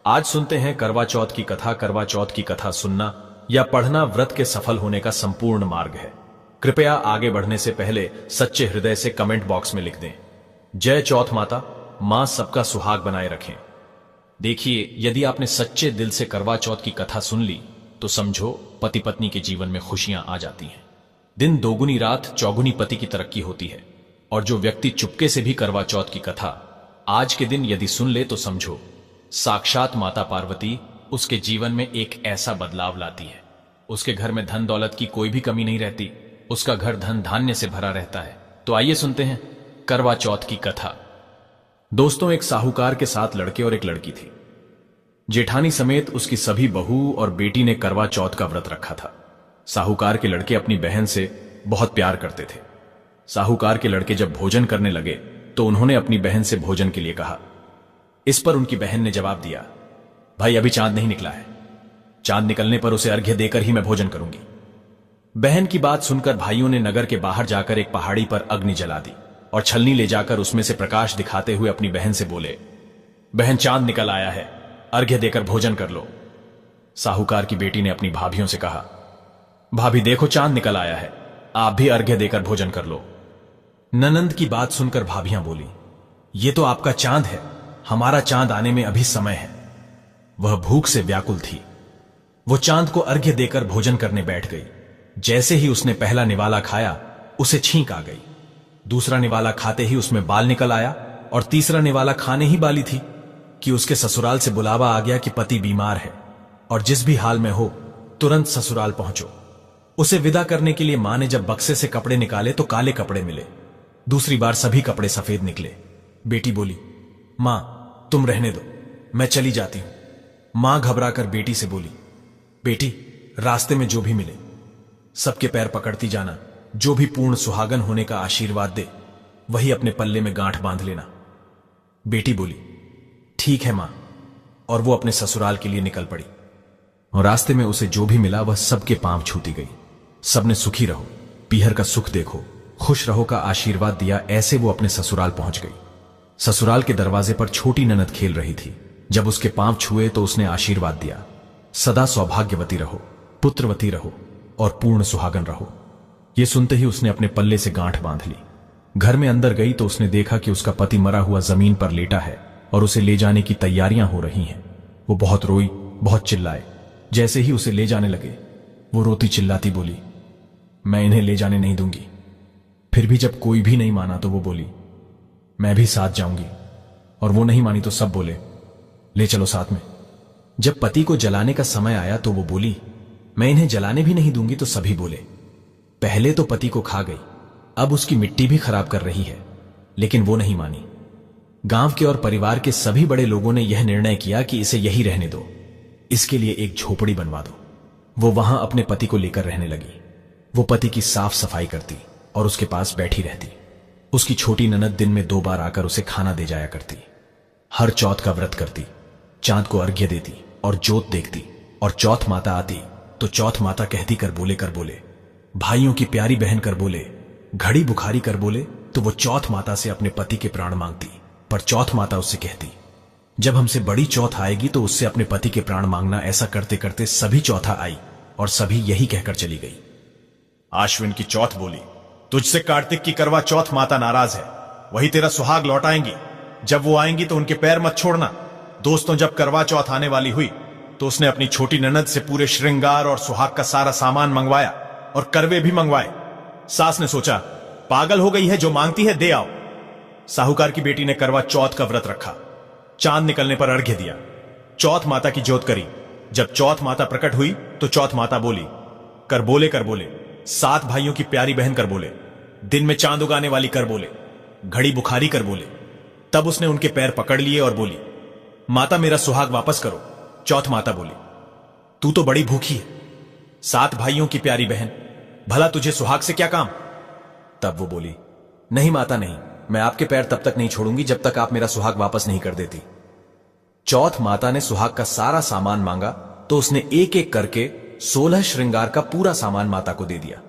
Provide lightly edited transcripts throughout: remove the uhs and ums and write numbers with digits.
आज सुनते हैं करवा चौथ की कथा। करवा चौथ की कथा सुनना या पढ़ना व्रत के सफल होने का संपूर्ण मार्ग है। कृपया आगे बढ़ने से पहले सच्चे हृदय से कमेंट बॉक्स में लिख दें, जय चौथ माता, मां सबका सुहाग बनाए रखें। देखिए, यदि आपने सच्चे दिल से करवा चौथ की कथा सुन ली तो समझो पति पत्नी के जीवन में खुशियां आ जाती हैं। दिन दोगुनी रात चौगुनी पति की तरक्की होती है। और जो व्यक्ति चुपके से भी करवा चौथ की कथा आज के दिन यदि सुन ले तो समझो साक्षात माता पार्वती उसके जीवन में एक ऐसा बदलाव लाती है। उसके घर में धन दौलत की कोई भी कमी नहीं रहती, उसका घर धन धान्य से भरा रहता है। तो आइए सुनते हैं करवा चौथ की कथा। दोस्तों, एक साहूकार के 7 लड़के और एक लड़की थी। जेठानी समेत उसकी सभी बहू और बेटी ने करवा चौथ का व्रत रखा था। साहूकार के लड़के अपनी बहन से बहुत प्यार करते थे। साहूकार के लड़के जब भोजन करने लगे तो उन्होंने अपनी बहन से भोजन के लिए कहा। इस पर उनकी बहन ने जवाब दिया, भाई अभी चांद नहीं निकला है, चांद निकलने पर उसे अर्घ्य देकर ही मैं भोजन करूंगी। बहन की बात सुनकर भाइयों ने नगर के बाहर जाकर एक पहाड़ी पर अग्नि जला दी और छलनी ले जाकर उसमें से प्रकाश दिखाते हुए अपनी बहन से बोले, बहन चांद निकल आया है, अर्घ्य देकर भोजन कर लो। साहूकार की बेटी ने अपनी भाभियों से कहा, भाभी देखो चांद निकल आया है, आप भी अर्घ्य देकर भोजन कर लो। ननंद की बात सुनकर भाभियां बोली, ये तो आपका चांद है, हमारा चांद आने में अभी समय है। वह भूख से व्याकुल थी। वो चांद को अर्घ्य देकर भोजन करने बैठ गई। जैसे ही उसने पहला निवाला खाया उसे छींक आ गई। दूसरा निवाला खाते ही उसमें बाल निकल आया और तीसरा निवाला खाने ही वाली थी कि उसके ससुराल से बुलावा आ गया कि पति बीमार है और जिस भी हाल में हो तुरंत ससुराल पहुंचो। उसे विदा करने के लिए मां ने जब बक्से से कपड़े निकाले तो काले कपड़े मिले। दूसरी बार सभी कपड़े सफेद निकले। बेटी बोली, मां तुम रहने दो, मैं चली जाती हूं। मां घबराकर बेटी से बोली, बेटी रास्ते में जो भी मिले सबके पैर पकड़ती जाना, जो भी पूर्ण सुहागन होने का आशीर्वाद दे वही अपने पल्ले में गांठ बांध लेना। बेटी बोली, ठीक है मां, और वो अपने ससुराल के लिए निकल पड़ी। और रास्ते में उसे जो भी मिला वह सबके पांव छूती गई। सबने सुखी रहो, पीहर का सुख देखो, खुश रहो का आशीर्वाद दिया। ऐसे वो अपने ससुराल पहुंच गई। ससुराल के दरवाजे पर छोटी ननद खेल रही थी। जब उसके पांव छुए तो उसने आशीर्वाद दिया, सदा सौभाग्यवती रहो, पुत्रवती रहो और पूर्ण सुहागन रहो। यह सुनते ही उसने अपने पल्ले से गांठ बांध ली। घर में अंदर गई तो उसने देखा कि उसका पति मरा हुआ जमीन पर लेटा है और उसे ले जाने की तैयारियां हो रही हैं। वो बहुत रोई, बहुत चिल्लाए। जैसे ही उसे ले जाने लगे वो रोती चिल्लाती बोली, मैं इन्हें ले जाने नहीं दूंगी। फिर भी जब कोई भी नहीं माना तो वो बोली, मैं भी साथ जाऊंगी। और वो नहीं मानी तो सब बोले, ले चलो साथ में। जब पति को जलाने का समय आया तो वो बोली, मैं इन्हें जलाने भी नहीं दूंगी। तो सभी बोले, पहले तो पति को खा गई, अब उसकी मिट्टी भी खराब कर रही है। लेकिन वो नहीं मानी। गांव के और परिवार के सभी बड़े लोगों ने यह निर्णय किया कि इसे यही रहने दो, इसके लिए एक झोपड़ी बनवा दो। वो वहां अपने पति को लेकर रहने लगी। वो पति की साफ सफाई करती और उसके पास बैठी रहती। उसकी छोटी ननद दिन में 2 बार आकर उसे खाना दे जाया करती। हर चौथ का व्रत करती, चांद को अर्घ्य देती और जोत देखती। और चौथ माता आती तो चौथ माता कहती कर बोले, भाइयों की प्यारी बहन कर बोले, घड़ी बुखारी कर बोले तो वो चौथ माता से अपने पति के प्राण मांगती। पर चौथ माता उससे कहती, जब हमसे बड़ी चौथ आएगी तो उससे अपने पति के प्राण मांगना। ऐसा करते करते सभी चौथा आई और सभी यही कहकर चली गई। आश्विन की चौथ बोली, तुझसे कार्तिक की करवा चौथ माता नाराज है, वही तेरा सुहाग लौटाएंगी। जब वो आएंगी तो उनके पैर मत छोड़ना। दोस्तों, जब करवा चौथ आने वाली हुई तो उसने अपनी छोटी ननद से पूरे श्रृंगार और सुहाग का सारा सामान मंगवाया और करवे भी मंगवाए। सास ने सोचा, पागल हो गई है, जो मांगती है दे आओ। साहूकार की बेटी ने करवा चौथ का व्रत रखा। चांद निकलने पर अर्घ्य दिया, चौथ माता की जोत करी। जब चौथ माता प्रकट हुई तो चौथ माता बोली, कर बोले 7 भाइयों की प्यारी बहन कर बोले, दिन में चांद उगाने वाली कर बोले, घड़ी बुखारी कर बोले। तब उसने उनके पैर पकड़ लिए और बोली, माता मेरा सुहाग वापस करो। चौथ माता बोली, तू तो बड़ी भूखी है, 7 भाइयों की प्यारी बहन, भला तुझे सुहाग से क्या काम। तब वो बोली, नहीं माता नहीं, मैं आपके पैर तब तक नहीं छोड़ूंगी जब तक आप मेरा सुहाग वापस नहीं कर देती। चौथ माता ने सुहाग का सारा सामान मांगा तो उसने एक एक करके 16 श्रृंगार का पूरा सामान माता को दे दिया।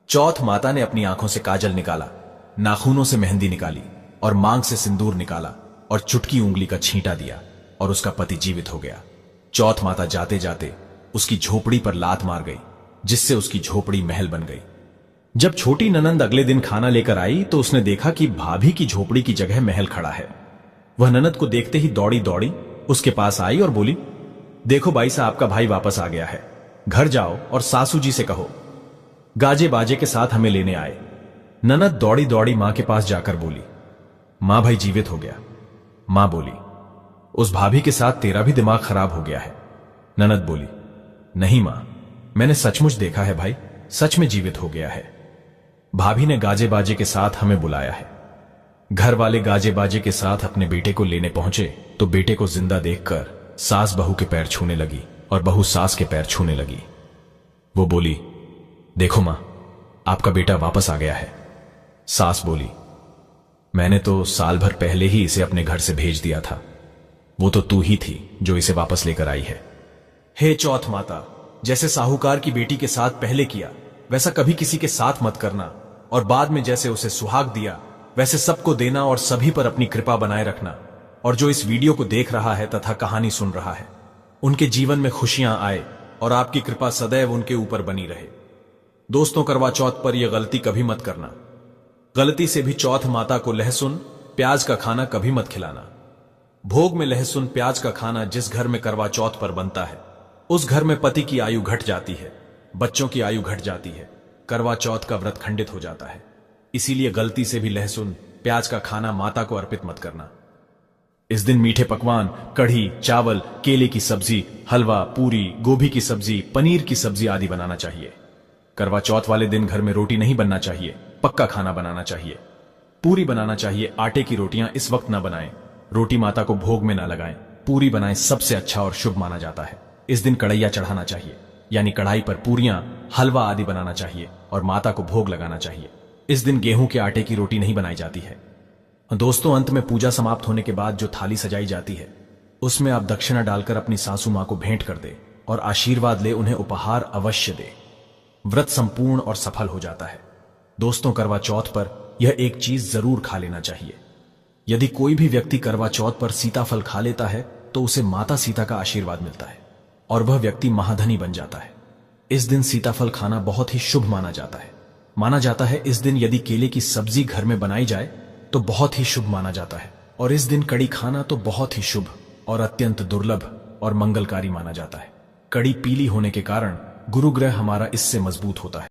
चौथ माता ने अपनी आंखों से काजल निकाला, नाखूनों से मेहंदी निकाली और मांग से सिंदूर निकाला और चुटकी उंगली का छींटा दिया। और उसका पति जीवित हो गया। चौथ माता जाते जाते उसकी झोपड़ी पर लात मार गई, जिससे उसकी झोपड़ी महल बन गई। जब छोटी ननंद अगले दिन खाना लेकर आई तो उसने देखा कि भाभी की झोपड़ी की जगह महल खड़ा है। वह ननंद को देखते ही दौड़ी दौड़ी उसके पास आई और बोली, देखो बाई साहब का भाई वापस आ गया है, घर जाओ और सासू जी से कहो गाजे बाजे के साथ हमें लेने आए। ननद दौड़ी दौड़ी मां के पास जाकर बोली, मां भाई जीवित हो गया। मां बोली, उस भाभी के साथ तेरा भी दिमाग खराब हो गया है। ननद बोली, नहीं मां, मैंने सचमुच देखा है भाई, सच में जीवित हो गया है। भाभी ने गाजे बाजे के साथ हमें बुलाया है। घर वाले गाजे बाजे के साथ अपने बेटे को लेने पहुंचे तो बेटे को जिंदा देखकर सास बहू के पैर छूने लगी और बहू सास के पैर छूने लगी। वो बोली, देखो मां, आपका बेटा वापस आ गया है। सास बोली, मैंने तो साल भर पहले ही इसे अपने घर से भेज दिया था, वो तो तू ही थी जो इसे वापस लेकर आई है। हे चौथ माता, जैसे साहूकार की बेटी के साथ पहले किया वैसा कभी किसी के साथ मत करना, और बाद में जैसे उसे सुहाग दिया वैसे सबको देना और सभी पर अपनी कृपा बनाए रखना। और जो इस वीडियो को देख रहा है तथा कहानी सुन रहा है, उनके जीवन में खुशियां आए और आपकी कृपा सदैव उनके ऊपर बनी रहे। दोस्तों, करवा चौथ पर यह गलती कभी मत करना। गलती से भी चौथ माता को लहसुन प्याज का खाना कभी मत खिलाना। भोग में लहसुन प्याज का खाना जिस घर में करवा चौथ पर बनता है, उस घर में पति की आयु घट जाती है, बच्चों की आयु घट जाती है, करवा चौथ का व्रत खंडित हो जाता है। इसीलिए गलती से भी लहसुन प्याज का खाना माता को अर्पित मत करना। इस दिन मीठे पकवान, कढ़ी, चावल, केले की सब्जी, हलवा, पूरी, गोभी की सब्जी, पनीर की सब्जी आदि बनाना चाहिए। करवा चौथ वाले दिन घर में रोटी नहीं बनना चाहिए, पक्का खाना बनाना चाहिए। पूरी बनाना चाहिए, आटे की रोटियां इस वक्त ना बनाएं। रोटी माता को भोग में ना लगाएं, पूरी बनाएं, सबसे अच्छा और शुभ माना जाता है। इस दिन कढ़ैया चढ़ाना चाहिए, यानी कढ़ाई पर पूरियां, हलवा आदि बनाना चाहिए और माता को भोग लगाना चाहिए। इस दिन गेहूं के आटे की रोटी नहीं बनाई जाती है। दोस्तों, अंत में पूजा समाप्त होने के बाद जो थाली सजाई जाती है, उसमें आप दक्षिणा डालकर अपनी सासू मां को भेंट कर दे और आशीर्वाद ले, उन्हें उपहार अवश्य दे। व्रत संपूर्ण और सफल हो जाता है। दोस्तों, करवा चौथ पर यह एक चीज जरूर खा लेना चाहिए। यदि कोई भी व्यक्ति करवा चौथ पर सीताफल खा लेता है तो उसे माता सीता का आशीर्वाद मिलता है और वह व्यक्ति महाधनी बन जाता है। इस दिन सीताफल खाना बहुत ही शुभ माना जाता है। माना जाता है इस दिन यदि केले की सब्जी घर में बनाई जाए तो बहुत ही शुभ माना जाता है, और इस दिन कड़ी खाना तो बहुत ही शुभ और अत्यंत दुर्लभ और मंगलकारी माना जाता है। कड़ी पीली होने के कारण गुरु ग्रह हमारा इससे मजबूत होता है।